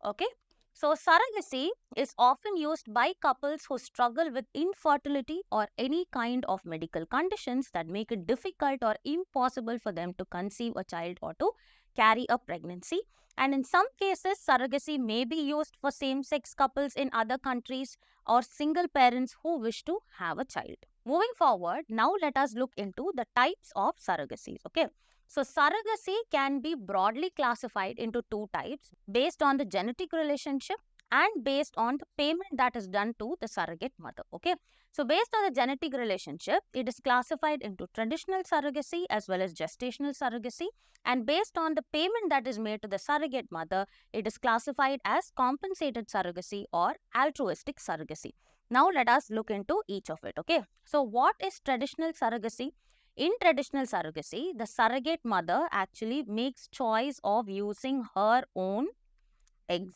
okay? So surrogacy is often used by couples who struggle with infertility or any kind of medical conditions that make it difficult or impossible for them to conceive a child or to carry a pregnancy. And in some cases, surrogacy may be used for same-sex couples in other countries or single parents who wish to have a child. Moving forward, now let us look into the types of surrogacies, okay? So surrogacy can be broadly classified into two types based on the genetic relationship and based on the payment that is done to the surrogate mother, okay? So based on the genetic relationship, it is classified into traditional surrogacy as well as gestational surrogacy, and based on the payment that is made to the surrogate mother, it is classified as compensated surrogacy or altruistic surrogacy. Now let us look into each of it, okay? So what is traditional surrogacy? In traditional surrogacy, the surrogate mother actually makes choice of using her own eggs.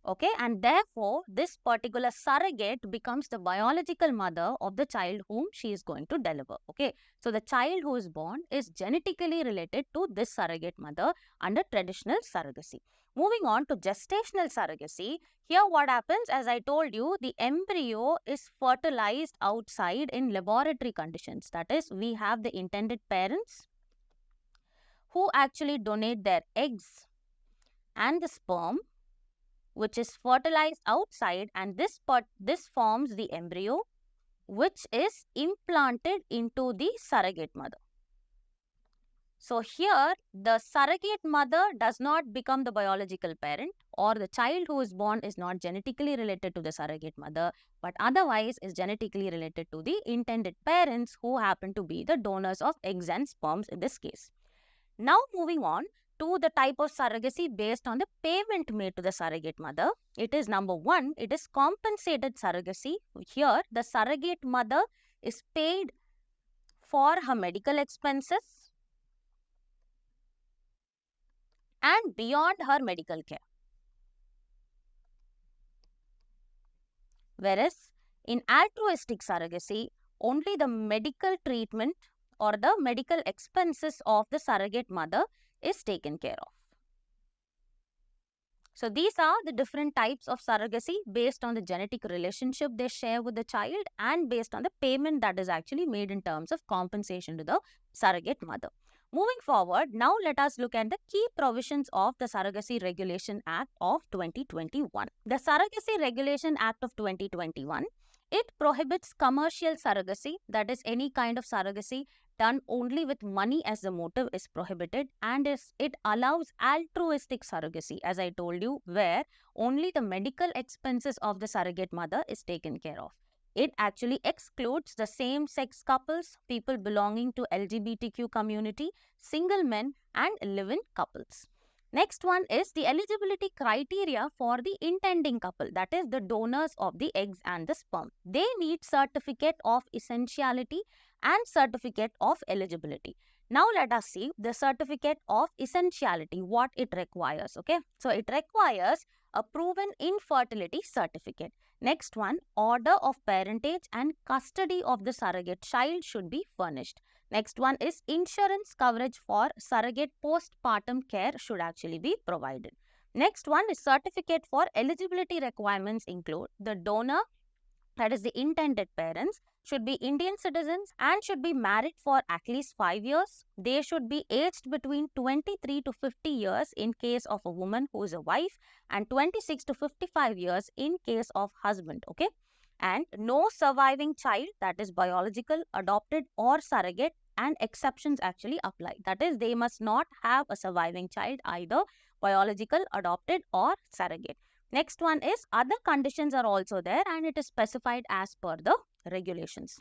Okay, and therefore, this particular surrogate becomes the biological mother of the child whom she is going to deliver. Okay, so the child who is born is genetically related to this surrogate mother under traditional surrogacy. Moving on to gestational surrogacy, here what happens, as I told you, the embryo is fertilized outside in laboratory conditions. That is, we have the intended parents who actually donate their eggs and the sperm, which is fertilized outside, and this forms the embryo which is implanted into the surrogate mother. So here, the surrogate mother does not become the biological parent, or the child who is born is not genetically related to the surrogate mother, but otherwise is genetically related to the intended parents who happen to be the donors of eggs and sperms in this case. Now moving on to the type of surrogacy based on the payment made to the surrogate mother. It is number 1, it is compensated surrogacy. Here, the surrogate mother is paid for her medical expenses and beyond her medical care. Whereas in altruistic surrogacy, only the medical treatment or the medical expenses of the surrogate mother is taken care of. So these are the different types of surrogacy based on the genetic relationship they share with the child and based on the payment that is actually made in terms of compensation to the surrogate mother. Moving forward, now let us look at the key provisions of the Surrogacy Regulation Act of 2021. The Surrogacy Regulation Act of 2021, it prohibits commercial surrogacy, that is any kind of surrogacy done only with money as the motive is prohibited, and it allows altruistic surrogacy, as I told you, where only the medical expenses of the surrogate mother is taken care of. It actually excludes the same-sex couples, people belonging to LGBTQ community, single men and live-in couples. Next one is the eligibility criteria for the intending couple, that is the donors of the eggs and the sperm. They need certificate of essentiality and certificate of eligibility. Now let us see the certificate of essentiality, what it requires. Okay, so it requires a proven infertility certificate. Next one, order of parentage and custody of the surrogate child should be furnished. Next one is insurance coverage for surrogate postpartum care should actually be provided. Next one is certificate for eligibility requirements include the donor, that is the intended parents, should be Indian citizens and should be married for at least 5 years. They should be aged between 23 to 50 years in case of a woman who is a wife and 26 to 55 years in case of husband. Okay. And no surviving child, that is biological, adopted or surrogate, and exceptions actually apply. That is, they must not have a surviving child, either biological, adopted or surrogate. Next one is other conditions are also there and it is specified as per the regulations.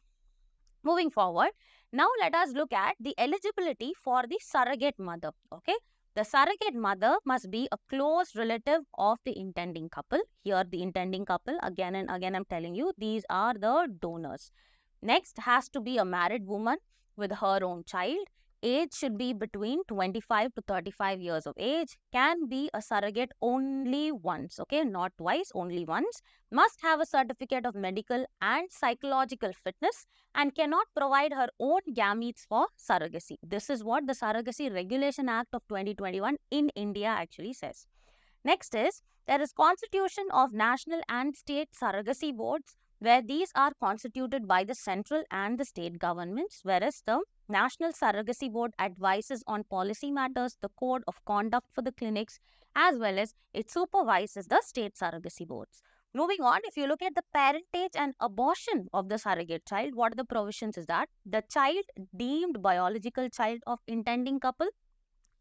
Moving forward, now let us look at the eligibility for the surrogate mother. Okay, the surrogate mother must be a close relative of the intending couple. Here the intending couple, again and again I'm telling you, these are the donors. Next has to be a married woman with her own child. Age should be between 25 to 35 years of age. Can be a surrogate only once, okay, not twice, only once. Must have a certificate of medical and psychological fitness and cannot provide her own gametes for surrogacy. This is what the Surrogacy Regulation Act of 2021 in India actually says. Next is, there is constitution of national and state surrogacy boards, where these are constituted by the central and the state governments, whereas the National Surrogacy Board advises on policy matters, the code of conduct for the clinics, as well as it supervises the state surrogacy boards. Moving on, if you look at the parentage and abortion of the surrogate child, what are the provisions is that the child deemed biological child of intending couple,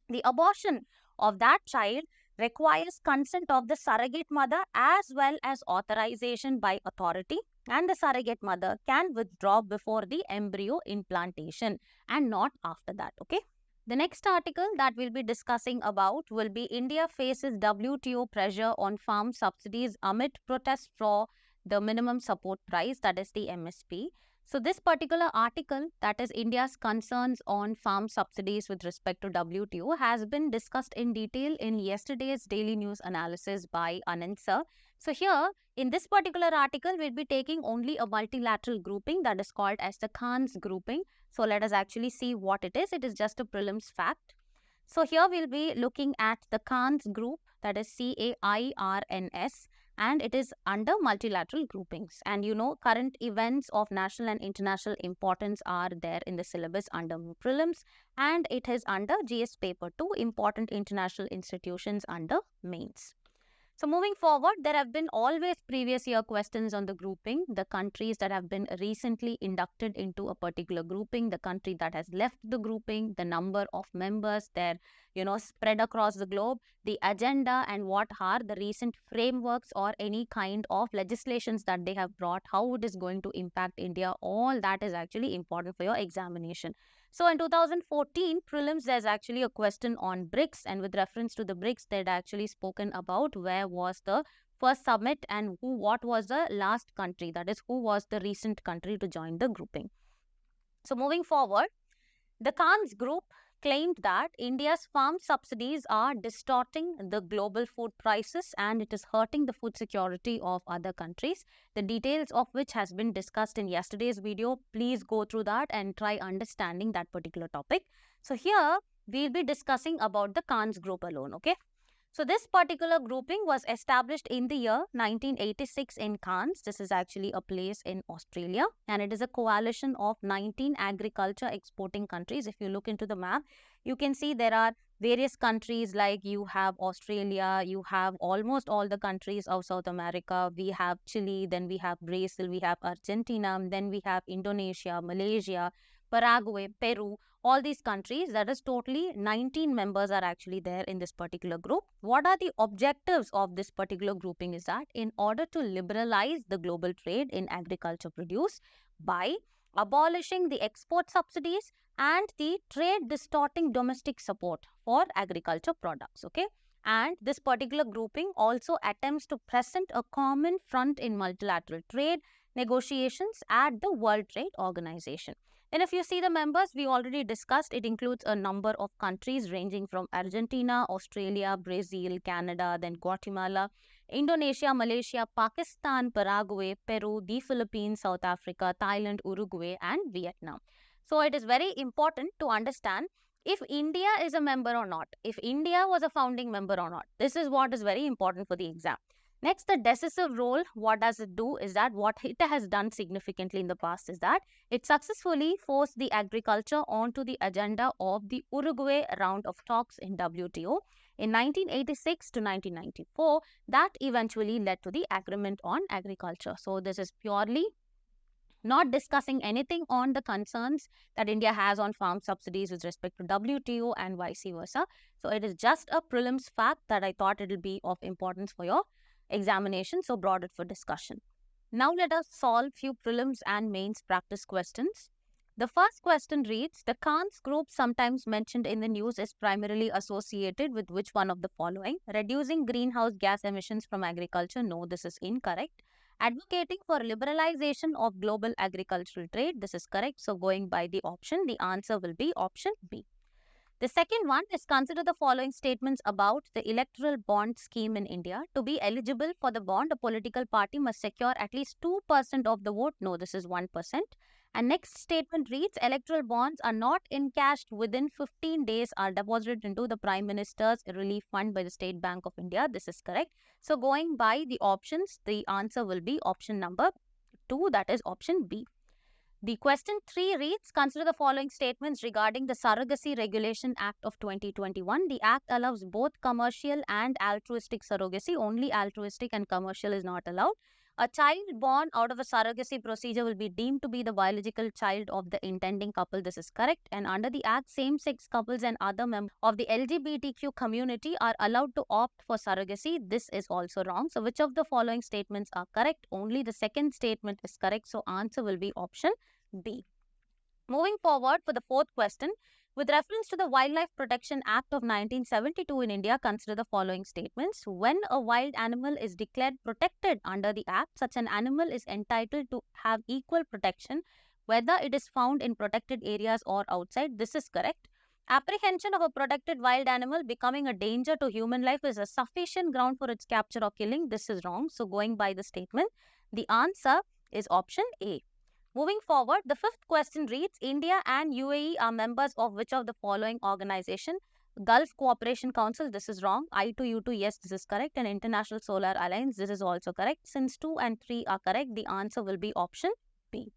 the abortion of that child requires consent of the surrogate mother as well as authorization by authority, and the surrogate mother can withdraw before the embryo implantation and not after that. Okay. The next article that we'll be discussing about will be India faces WTO pressure on farm subsidies amid protests for the minimum support price, that is the MSP. So this particular article, that is India's concerns on farm subsidies with respect to WTO, has been discussed in detail in yesterday's daily news analysis by Anand sir. So here, in this particular article, we'll be taking only a multilateral grouping that is called as the Khan's grouping. So let us actually see what it is. It is just a prelims fact. So here we'll be looking at the Khan's group, that is CAIRNS, and it is under multilateral groupings. And you know, current events of national and international importance are there in the syllabus under prelims, and it is under GS paper 2, important international institutions under mains. So moving forward, there have been always previous year questions on the grouping, the countries that have been recently inducted into a particular grouping, the country that has left the grouping, the number of members, their spread across the globe, the agenda, and what are the recent frameworks or any kind of legislations that they have brought, how it is going to impact India. All that is actually important for your examination. So in 2014 prelims, there's actually a question on BRICS, and with reference to the BRICS, they'd actually spoken about where was the first summit and what was the last country, that is, who was the recent country to join the grouping. So moving forward, the Khan's group claimed that India's farm subsidies are distorting the global food prices and it is hurting the food security of other countries. The details of which has been discussed in yesterday's video. Please go through that and try understanding that particular topic. So here we'll be discussing about the Khan's group alone, okay? So this particular grouping was established in the year 1986 in Cairns. This is actually a place in Australia, and it is a coalition of 19 agriculture exporting countries. If you look into the map, you can see there are various countries, like you have Australia, you have almost all the countries of South America, we have Chile, then we have Brazil, we have Argentina, then we have Indonesia, Malaysia, Paraguay, Peru, all these countries. That is totally 19 members are actually there in this particular group. What are the objectives of this particular grouping is that in order to liberalize the global trade in agriculture produce by abolishing the export subsidies and the trade distorting domestic support for agriculture products, okay? And this particular grouping also attempts to present a common front in multilateral trade negotiations at the World Trade Organization. And if you see the members, we already discussed, it includes a number of countries ranging from Argentina, Australia, Brazil, Canada, then Guatemala, Indonesia, Malaysia, Pakistan, Paraguay, Peru, the Philippines, South Africa, Thailand, Uruguay, and Vietnam. So it is very important to understand if India is a member or not, if India was a founding member or not. This is what is very important for the exam. Next, the decisive role, what does it do is that what it has done significantly in the past is that it successfully forced the agriculture onto the agenda of the Uruguay round of talks in WTO in 1986 to 1994 that eventually led to the agreement on agriculture. So this is purely not discussing anything on the concerns that India has on farm subsidies with respect to WTO and vice versa. So it is just a prelims fact that I thought it will be of importance for your examination, so brought it for discussion. Now let us solve few prelims and mains practice questions. The first question reads, the Khan's group sometimes mentioned in the news is primarily associated with which one of the following? Reducing greenhouse gas emissions from agriculture. No, this is incorrect. Advocating for liberalization of global agricultural trade. This is correct. So going by the option, the answer will be option B. The second one is, consider the following statements about the electoral bond scheme in India. To be eligible for the bond, a political party must secure at least 2% of the vote. No, this is 1%. And next statement reads, electoral bonds are not encashed within 15 days, are deposited into the Prime Minister's Relief Fund by the State Bank of India. This is correct. So going by the options, the answer will be option number 2, that is option B. The question 3 reads, consider the following statements regarding the Surrogacy Regulation Act of 2021. The Act allows both commercial and altruistic surrogacy. Only altruistic and commercial is not allowed. A child born out of a surrogacy procedure will be deemed to be the biological child of the intending couple. This is correct. And under the Act, same-sex couples and other members of the LGBTQ community are allowed to opt for surrogacy. This is also wrong. So which of the following statements are correct? Only the second statement is correct. So answer will be option B. Moving forward for the fourth question, with reference to the Wildlife Protection Act of 1972 in India, consider the following statements. When a wild animal is declared protected under the Act, such an animal is entitled to have equal protection, whether it is found in protected areas or outside. This is correct. Apprehension of a protected wild animal becoming a danger to human life is a sufficient ground for its capture or killing. This is wrong. So going by the statement, the answer is option A. Moving forward, the fifth question reads, India and UAE are members of which of the following organization? Gulf Cooperation Council, this is wrong. I2U2, yes, this is correct. And International Solar Alliance, this is also correct. Since 2 and 3 are correct, the answer will be option B.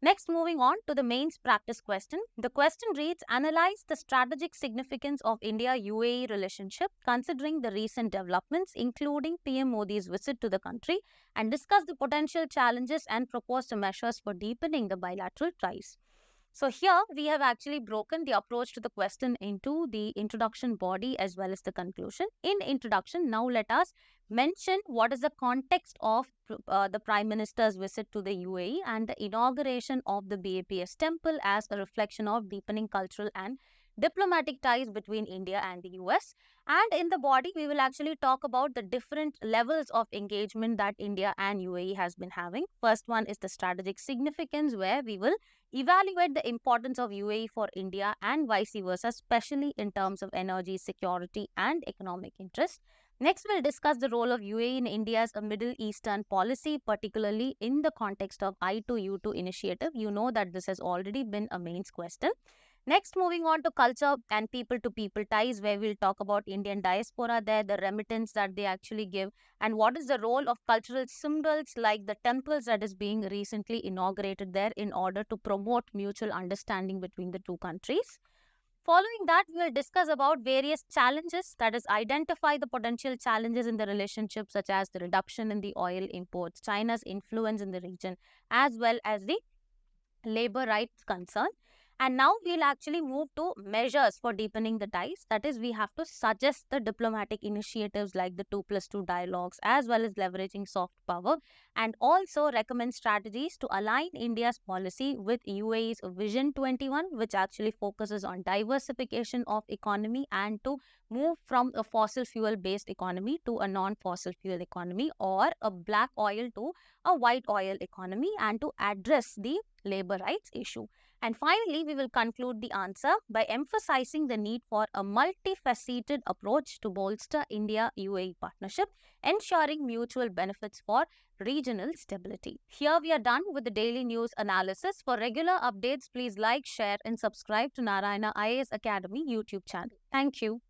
Next, moving on to the mains practice question. The question reads, analyze the strategic significance of India-UAE relationship considering the recent developments, including PM Modi's visit to the country, and discuss the potential challenges and proposed measures for deepening the bilateral ties. So here we have actually broken the approach to the question into the introduction body as well as the conclusion. In introduction, now let us mention what is the context of the Prime Minister's visit to the UAE and the inauguration of the BAPS temple as a reflection of deepening cultural and diplomatic ties between India and the US. And in the body, we will actually talk about the different levels of engagement that India and UAE has been having. First one is the strategic significance, where we will evaluate the importance of UAE for India and vice versa, especially in terms of energy security and economic interests. Next, we'll discuss the role of UAE in India's Middle Eastern policy, particularly in the context of I2U2 initiative. You know that this has already been a mains question. Next, moving on to culture and people-to-people ties, where we'll talk about Indian diaspora there, the remittance that they actually give, and what is the role of cultural symbols like the temples that is being recently inaugurated there in order to promote mutual understanding between the two countries. Following that, we will discuss about various challenges, that is, identify the potential challenges in the relationship, such as the reduction in the oil imports, China's influence in the region, as well as the labor rights concern. And now we'll actually move to measures for deepening the ties. That is, we have to suggest the diplomatic initiatives like the 2+2 dialogues, as well as leveraging soft power, and also recommend strategies to align India's policy with UAE's Vision 21, which actually focuses on diversification of economy and to move from a fossil fuel based economy to a non-fossil fuel economy, or a black oil to a white oil economy, and to address the labor rights issue. And finally, we will conclude the answer by emphasizing the need for a multifaceted approach to bolster India-UAE partnership, ensuring mutual benefits for regional stability. Here we are done with the daily news analysis. For regular updates, please like, share and subscribe to Narayana IAS Academy YouTube channel. Thank you.